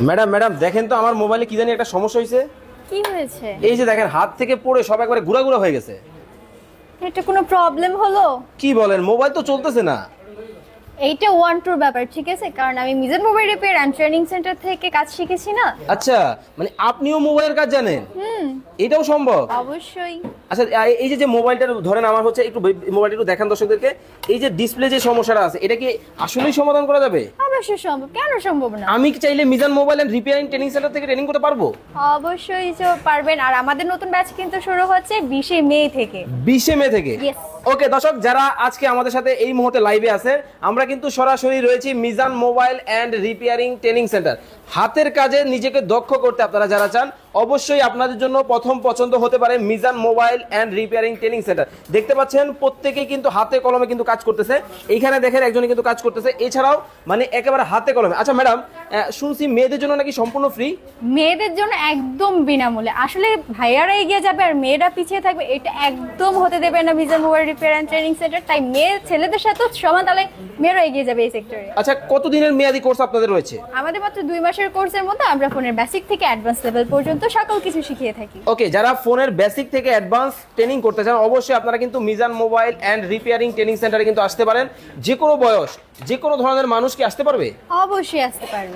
Madam madam দেখেন তো আমার মোবাইলে কি জানি একটা সমস্যা হয়েছে। কি হয়েছে? এই যে দেখেন হাত থেকে পড়ে সব একবারে গুঁড়া হয়ে গেছে। এটা কোনো প্রবলেম হলো? কি বলেন, মোবাইল তো চলতেছে না। এইটা ওয়ান টুর ব্যাপার, ঠিক আছে? কারণ আমি Mizan mobile repair and training centre থেকে কাজ শিখেছি না। আচ্ছা, মানে আপনিও মোবাইলের কাজ জানেন? এটাও সম্ভব? অবশ্যই। আচ্ছা, এই যে মোবাইলটা ধরেন আমার হচ্ছে, একটু মোবাইলটা একটু দেখান দর্শকদেরকে। এই যে ডিসপ্লে যে সমস্যাটা আছে, এটা কি আসলেই সমাধান করা যাবে? অবশ্যই সম্ভব, কেন সম্ভব না? আমি কি চাইলে Mizan mobile and repairing training centre থেকে ট্রেনিং করতে পারবো? অবশ্যই পারবেন। আর আমাদের নতুন ব্যাচ কিন্তু শুরু হচ্ছে 20 মে থেকে। 20 মে থেকে? Yes. ওকে দর্শক, যারা আজকে আমাদের সাথে এই মুহূর্তে লাইভে আছে, আমরা কিন্তু সরাসরি রয়েছি Mizan mobile and repairing training centre. হাতের কাজে নিজেকে দক্ষ করতে আপনারা যারা চান, অবশ্যই আপনাদের জন্য প্রথম পছন্দ হতে পারে Mizan mobile and repairing training centre. দেখতে পাচ্ছেন প্রত্যেকেই কিন্তু হাতে কলমে কিন্তু কাজ করতেছে। এইখানে দেখেন একজনই কিন্তু কাজ করতেছে, এছাড়াও মানে একেবারে হাতে কলমে। আচ্ছা ম্যাডাম, শুনছি মেয়েদের জন্য নাকি সম্পূর্ণ ফ্রি? মেয়েদের জন্য একদম বিনামূল্যে। আসলে ভাইয়ারা এগিয়ে যাবে আর মেয়েরা পিছিয়ে থাকবে, এটা একদম হতে দেবে না Mizan mobile repair and training centre. তাই মেয়ে ছেলেদের সাথে সমান তালে মেয়েরা এগিয়ে যাবে এই সেক্টরে। আচ্ছা, কতদিনের মেয়াদি কোর্স আপনাদের রয়েছে? আমাদের মাত্র 2 মাসের কোর্সের মধ্যে আমরা ফোনের বেসিক থেকে অ্যাডভান্স লেভেল পর্যন্ত সকল কিছু শিখিয়ে থাকি। ওকে, যারা ফোনের বেসিক থেকে অ্যাডভান্স ট্রেনিং করতে চান, অবশ্যই আপনারা কিন্তু Mizan mobile and repairing training সেন্টারে কিন্তু আসতে পারেন। যে কোনো বয়স, যে কোনো ধরনের মানুষ কি আসতে পারবে? অবশ্যই আসতে পারবে।